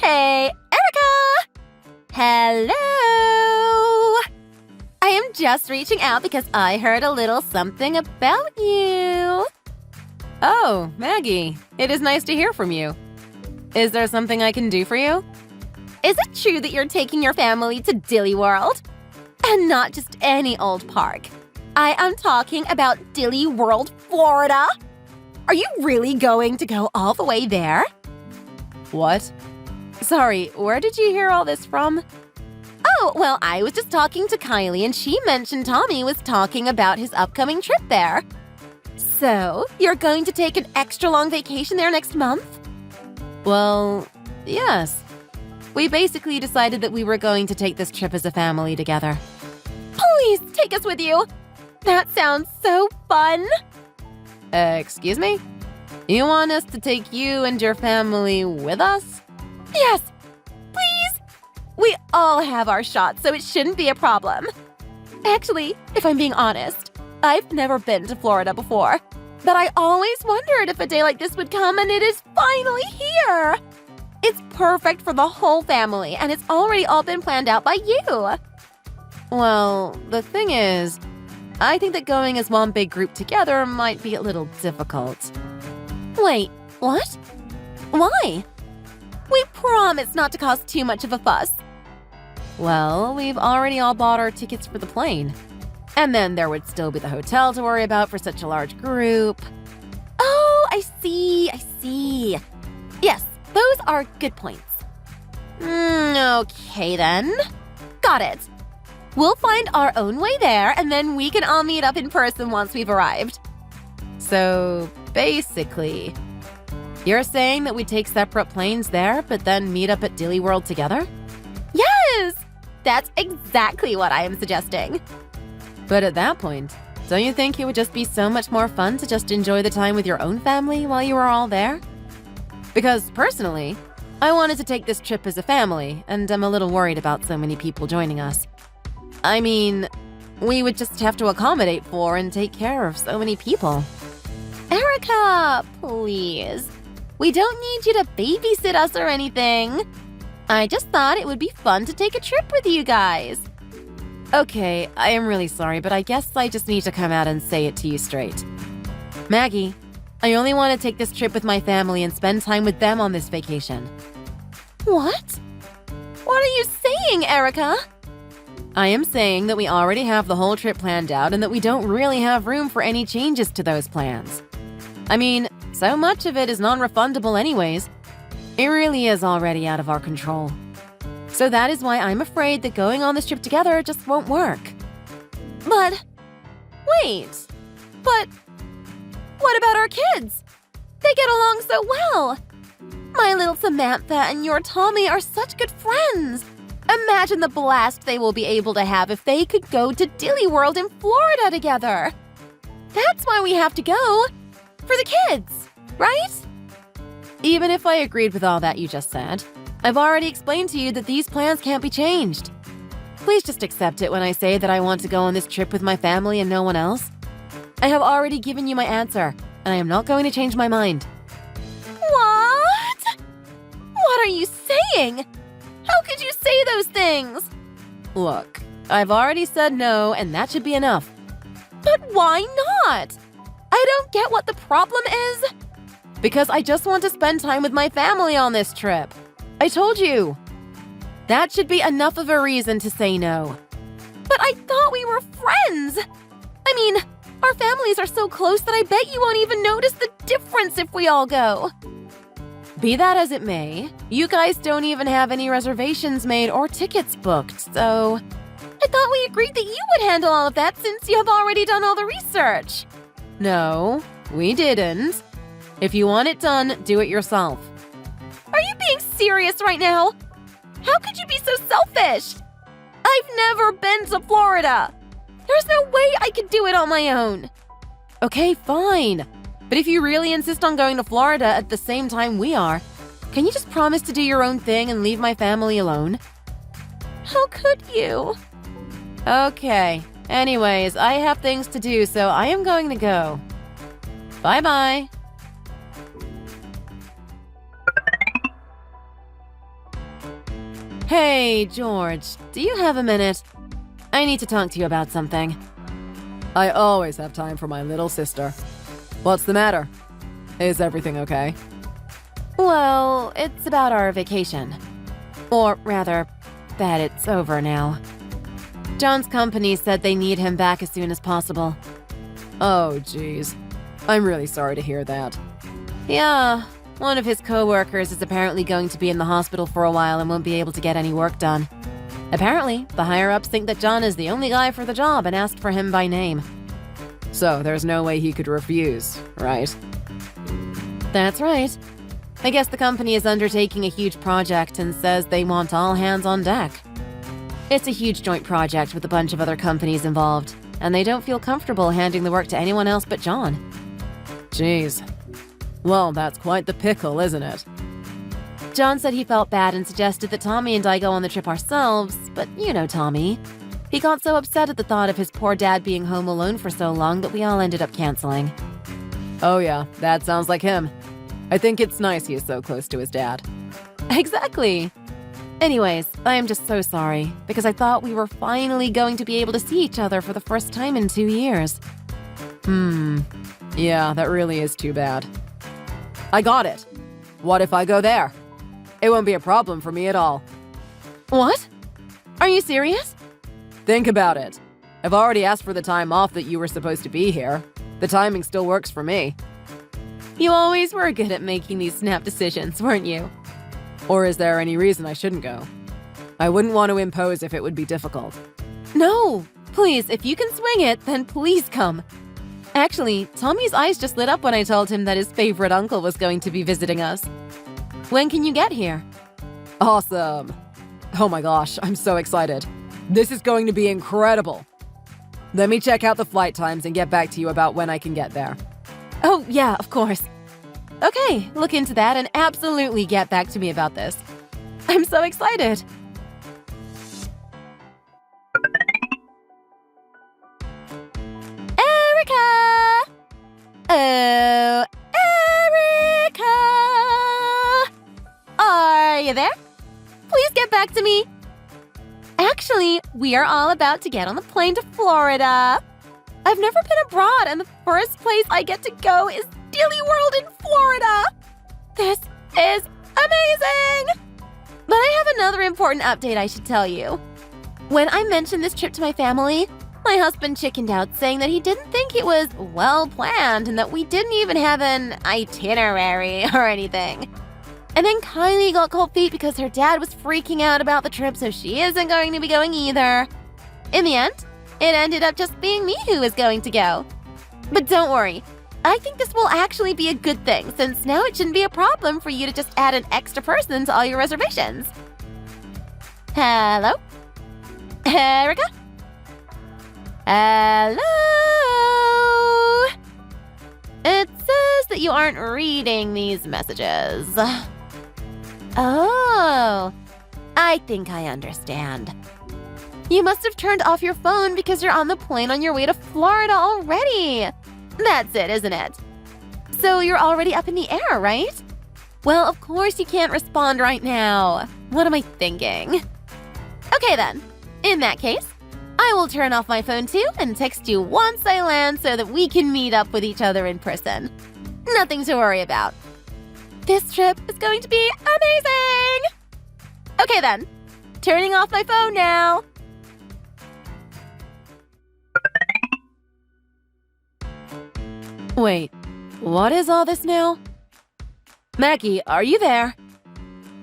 Hey, Erica! Hello! I am just reaching out because I heard a little something about you. Oh, Maggie, it is nice to hear from you. Is there something I can do for you? Is it true that you're taking your family to Dilly World? And not just any old park. I am talking about Dilly World, Florida. Are you really going to go all the way there? What? Sorry, where did you hear all this from? Oh, well, I was just talking to Kylie and she mentioned Tommy was talking about his upcoming trip there. So, you're going to take an extra long vacation there next month? Well, yes. We basically decided that we were going to take this trip as a family together. Please take us with you. That sounds so fun. Excuse me? You want us to take you and your family with us? Yes, please. We all have our shots, so it shouldn't be a problem. Actually, if I'm being honest, I've never been to Florida before. But I always wondered if a day like this would come, and it is finally here. It's perfect for the whole family, and it's already all been planned out by you. Well, the thing is, I think that going as one big group together might be a little difficult. Wait, what? Why? We promised not to cause too much of a fuss. Well, we've already all bought our tickets for the plane. And then there would still be the hotel to worry about for such a large group. Oh, I see. Yes, those are good points. Okay then. Got it. We'll find our own way there, and then we can all meet up in person once we've arrived. So, basically, you're saying that we take separate planes there, but then meet up at Dilly World together? Yes! That's exactly what I am suggesting. But at that point, don't you think it would just be so much more fun to just enjoy the time with your own family while you were all there? Because personally, I wanted to take this trip as a family, and I'm a little worried about so many people joining us. I mean, we would just have to accommodate for and take care of so many people. Erica, please. We don't need you to babysit us or anything. I just thought it would be fun to take a trip with you guys. Okay, I am really sorry, but I guess I just need to come out and say it to you straight. Maggie, I only want to take this trip with my family and spend time with them on this vacation. What? What are you saying, Erica? I am saying that we already have the whole trip planned out and that we don't really have room for any changes to those plans. I mean, so much of it is non-refundable anyways. It really is already out of our control. So that is why I'm afraid that going on this trip together just won't work. But what about our kids? They get along so well. My little Samantha and your Tommy are such good friends. Imagine the blast they will be able to have if they could go to Dilly World in Florida together. That's why we have to go. For the kids, right? Even if I agreed with all that you just said, I've already explained to you that these plans can't be changed. Please just accept it when I say that I want to go on this trip with my family and no one else. I have already given you my answer, and I am not going to change my mind. What? What are you saying? How could you say those things? Look, I've already said no, and that should be enough. But why not? I don't get what the problem is. Because I just want to spend time with my family on this trip. I told you. That should be enough of a reason to say no. But I thought we were friends. I mean, our families are so close that I bet you won't even notice the difference if we all go. Be that as it may, you guys don't even have any reservations made or tickets booked, so… I thought we agreed that you would handle all of that since you have already done all the research. No, we didn't. If you want it done, do it yourself. Are you being serious right now? How could you be so selfish? I've never been to Florida. There's no way I could do it on my own. Okay, fine. But if you really insist on going to Florida at the same time we are, can you just promise to do your own thing and leave my family alone? How could you? Okay. Anyways, I have things to do, so I am going to go. Bye-bye. Hey, George, do you have a minute? I need to talk to you about something. I always have time for my little sister. What's the matter? Is everything okay? Well, it's about our vacation. Or rather, that it's over now. John's company said they need him back as soon as possible. Oh, geez. I'm really sorry to hear that. Yeah, one of his co-workers is apparently going to be in the hospital for a while and won't be able to get any work done. Apparently, the higher-ups think that John is the only guy for the job and asked for him by name. So there's no way he could refuse, right? That's right. I guess the company is undertaking a huge project and says they want all hands on deck. It's a huge joint project with a bunch of other companies involved, and they don't feel comfortable handing the work to anyone else but John. Jeez. Well, that's quite the pickle, isn't it? John said he felt bad and suggested that Tommy and I go on the trip ourselves, but you know Tommy. He got so upset at the thought of his poor dad being home alone for so long that we all ended up canceling. Oh yeah, that sounds like him. I think it's nice he is so close to his dad. Exactly. Anyways, I am just so sorry, because I thought we were finally going to be able to see each other for the first time in 2 years. Yeah, that really is too bad. I got it. What if I go there? It won't be a problem for me at all. What? Are you serious? Think about it. I've already asked for the time off that you were supposed to be here. The timing still works for me. You always were good at making these snap decisions, weren't you? Or is there any reason I shouldn't go? I wouldn't want to impose if it would be difficult. No! Please, if you can swing it, then please come. Actually, Tommy's eyes just lit up when I told him that his favorite uncle was going to be visiting us. When can you get here? Awesome! Oh my gosh, I'm so excited. This is going to be incredible. Let me check out the flight times and get back to you about when I can get there. Oh, yeah, of course. Okay, look into that and absolutely get back to me about this. I'm so excited. Erica! Oh, Erica! Are you there? Please get back to me. Actually, we are all about to get on the plane to Florida. I've never been abroad, and the first place I get to go is Disney World in Florida. This is amazing! But I have another important update I should tell you. When I mentioned this trip to my family, my husband chickened out, saying that he didn't think it was well planned and that we didn't even have an itinerary or anything. And then Kylie got cold feet because her dad was freaking out about the trip, so she isn't going to be going either. In the end, it ended up just being me who was going to go. But don't worry, I think this will actually be a good thing, since now it shouldn't be a problem for you to just add an extra person to all your reservations. Hello? Erica? Hello? It says that you aren't reading these messages. Oh, I think I understand. You must have turned off your phone because you're on the plane on your way to Florida already. That's it, isn't it? So you're already up in the air, right? Well, of course you can't respond right now. What am I thinking? Okay then, in that case, I will turn off my phone too and text you once I land so that we can meet up with each other in person. Nothing to worry about. This trip is going to be amazing! Okay then, turning off my phone now. Wait, what is all this now? Maggie, are you there?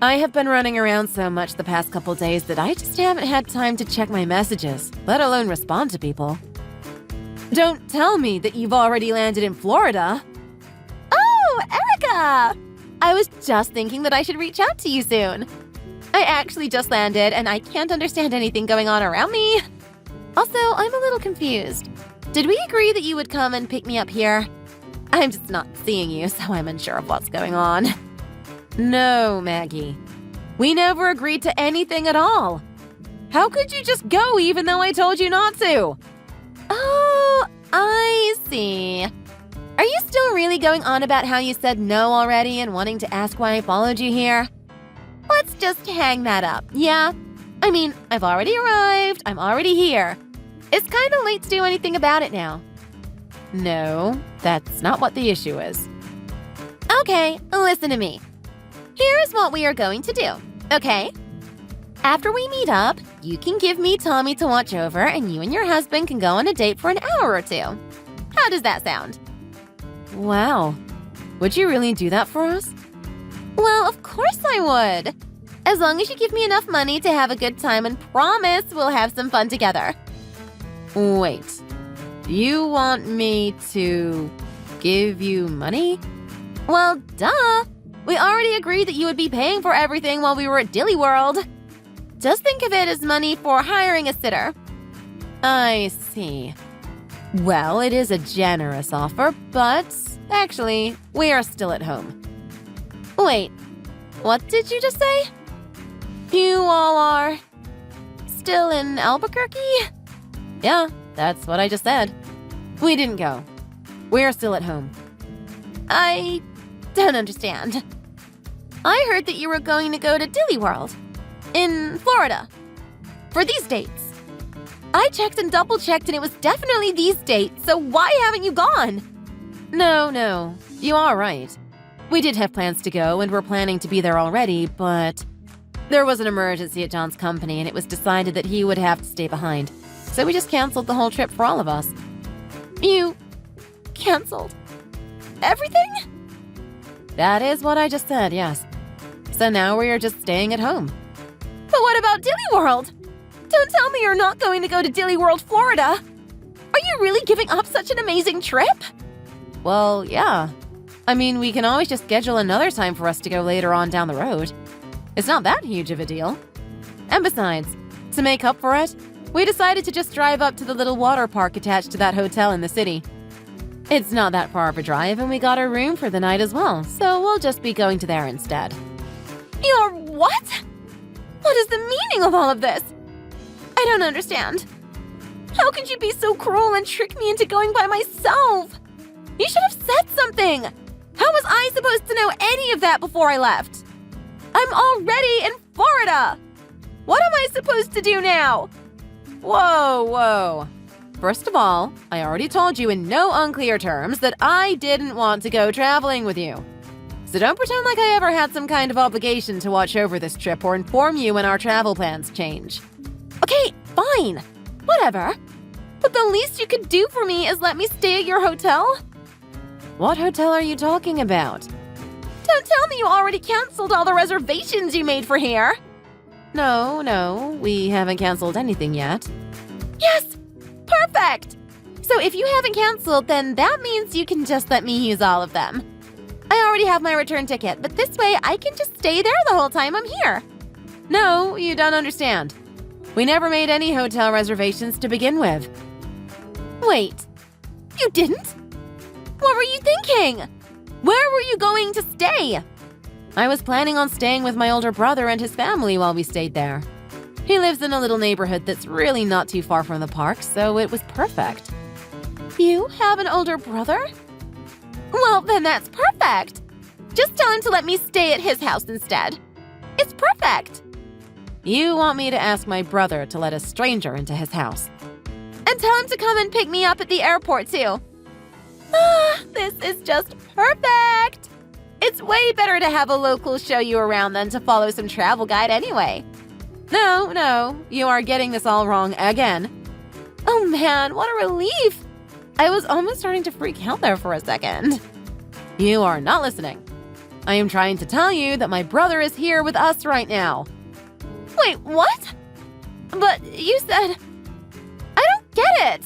I have been running around so much the past couple days that I just haven't had time to check my messages, let alone respond to people. Don't tell me that you've already landed in Florida. Oh, Erica! I was just thinking that I should reach out to you soon. I actually just landed and I can't understand anything going on around me. Also, I'm a little confused. Did we agree that you would come and pick me up here? I'm just not seeing you, so I'm unsure of what's going on. No, Maggie. We never agreed to anything at all. How could you just go even though I told you not to? Oh, I see. Are you still really going on about how you said no already and wanting to ask why I followed you here? Let's just hang that up, yeah? I mean, I've already arrived. I'm already here. It's kind of late to do anything about it now. No, that's not what the issue is. Okay, listen to me. Here is what we are going to do, okay? After we meet up, you can give me Tommy to watch over, and you and your husband can go on a date for an hour or two. How does that sound? Wow. Would you really do that for us? Well, of course I would. As long as you give me enough money to have a good time and promise we'll have some fun together. Wait. You want me to give you money? Well, duh. We already agreed that you would be paying for everything while we were at Dilly World. Just think of it as money for hiring a sitter. I see. Well, it is a generous offer, but actually, we are still at home. Wait, what did you just say? You all are still in Albuquerque? Yeah, that's what I just said. We didn't go. We're still at home. I don't understand. I heard that you were going to go to Dilly World in Florida for these dates. I checked and double-checked and it was definitely these dates, so why haven't you gone? No, you are right. We did have plans to go and were planning to be there already, but there was an emergency at John's company and it was decided that he would have to stay behind. So we just canceled the whole trip for all of us. You canceled everything? That is what I just said, yes. So now we are just staying at home. But what about Dilly World? Don't tell me you're not going to go to Dilly World, Florida. Are you really giving up such an amazing trip? Well, yeah. I mean, we can always just schedule another time for us to go later on down the road. It's not that huge of a deal. And besides, to make up for it, we decided to just drive up to the little water park attached to that hotel in the city. It's not that far of a drive, and we got a room for the night as well, so we'll just be going to there instead. You're what? What is the meaning of all of this? I don't understand. How could you be so cruel and trick me into going by myself? You should have said something. How was I supposed to know any of that before I left? I'm already in Florida. What am I supposed to do now? Whoa. First of all, I already told you in no unclear terms that I didn't want to go traveling with you. So don't pretend like I ever had some kind of obligation to watch over this trip or inform you when our travel plans change. Okay, fine. Whatever. But the least you could do for me is let me stay at your hotel? What hotel are you talking about? Don't tell me you already canceled all the reservations you made for here. No, we haven't canceled anything yet. Yes! Perfect! So if you haven't canceled, then that means you can just let me use all of them. I already have my return ticket, but this way I can just stay there the whole time I'm here. No, you don't understand. We never made any hotel reservations to begin with. Wait, you didn't? What were you thinking? Where were you going to stay? I was planning on staying with my older brother and his family while we stayed there. He lives in a little neighborhood that's really not too far from the park, so it was perfect. You have an older brother? Well, then that's perfect. Just tell him to let me stay at his house instead. It's perfect. You want me to ask my brother to let a stranger into his house? And tell him to come and pick me up at the airport, too. This is just perfect. It's way better to have a local show you around than to follow some travel guide anyway. No, you are getting this all wrong again. Oh man, what a relief. I was almost starting to freak out there for a second. You are not listening. I am trying to tell you that my brother is here with us right now. Wait, what? But you said... I don't get it.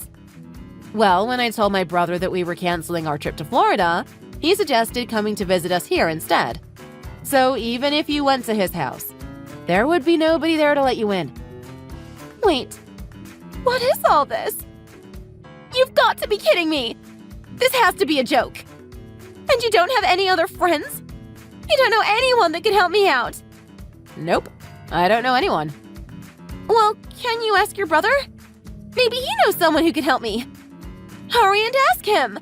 Well, when I told my brother that we were canceling our trip to Florida, he suggested coming to visit us here instead. So even if you went to his house, there would be nobody there to let you in. Wait, what is all this? You've got to be kidding me. This has to be a joke. And you don't have any other friends? You don't know anyone that could help me out? Nope, I don't know anyone. Well, can you ask your brother? Maybe he knows someone who could help me. Hurry and ask him.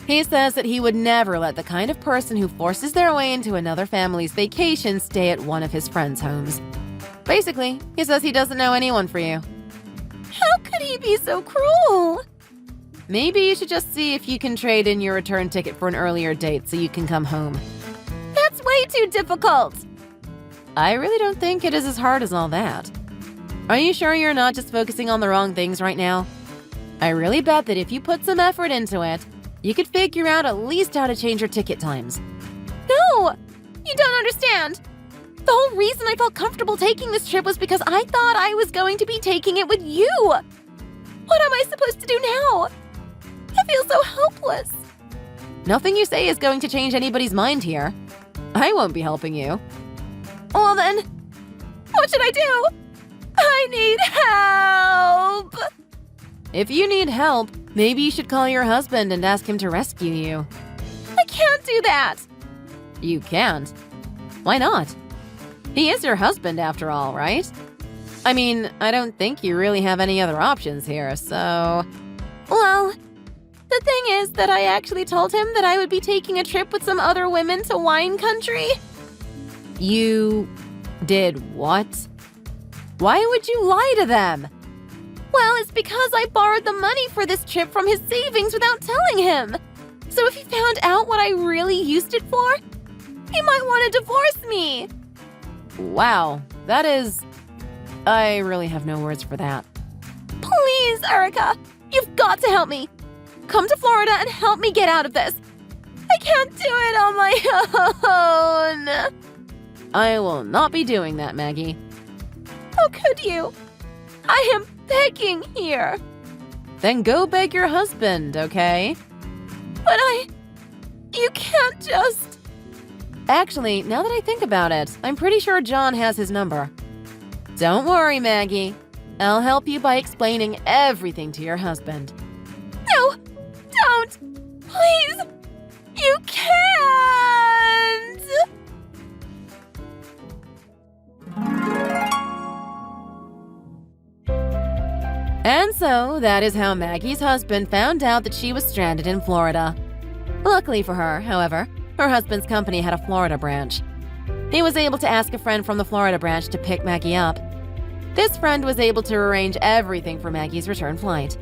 He says that he would never let the kind of person who forces their way into another family's vacation stay at one of his friends' homes. Basically, he says he doesn't know anyone for you. How could he be so cruel? Maybe you should just see if you can trade in your return ticket for an earlier date so you can come home. That's way too difficult. I really don't think it is as hard as all that. Are you sure you're not just focusing on the wrong things right now? I really bet that if you put some effort into it, you could figure out at least how to change your ticket times. No, you don't understand. The whole reason I felt comfortable taking this trip was because I thought I was going to be taking it with you. What am I supposed to do now? I feel so helpless. Nothing you say is going to change anybody's mind here. I won't be helping you. Well then, what should I do? I need help! If you need help, maybe you should call your husband and ask him to rescue you. I can't do that. You can't. Why not? He is your husband after all, right? I mean, I don't think you really have any other options here, so… Well, the thing is that I actually told him that I would be taking a trip with some other women to wine country. You… did what? Why would you lie to them? Well, it's because I borrowed the money for this trip from his savings without telling him. So if he found out what I really used it for, he might want to divorce me. Wow, that is… I really have no words for that. Please, Erica, you've got to help me. Come to Florida and help me get out of this. I can't do it on my own. I will not be doing that, Maggie. How could you? I am begging here. Then go beg your husband, okay? But you can't just… Actually, now that I think about it, I'm pretty sure John has his number. Don't worry, Maggie. I'll help you by explaining everything to your husband. No, don't. Please. You can't. And so, that is how Maggie's husband found out that she was stranded in Florida. Luckily for her, however, her husband's company had a Florida branch. He was able to ask a friend from the Florida branch to pick Maggie up. This friend was able to arrange everything for Maggie's return flight.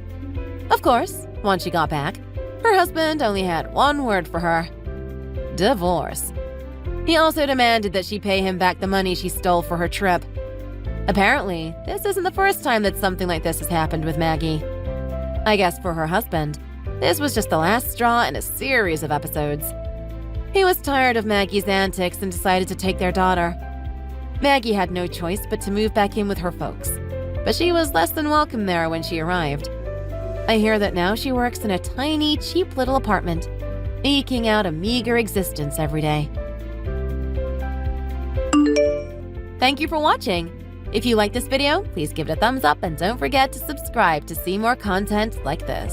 Of course, once she got back, her husband only had one word for her: divorce. He also demanded that she pay him back the money she stole for her trip. Apparently, this isn't the first time that something like this has happened with Maggie. I guess for her husband, this was just the last straw in a series of episodes. He was tired of Maggie's antics and decided to take their daughter. Maggie had no choice but to move back in with her folks, but she was less than welcome there when she arrived. I hear that now she works in a tiny, cheap little apartment, eking out a meager existence every day. Thank you for watching. If you like this video, please give it a thumbs up and don't forget to subscribe to see more content like this.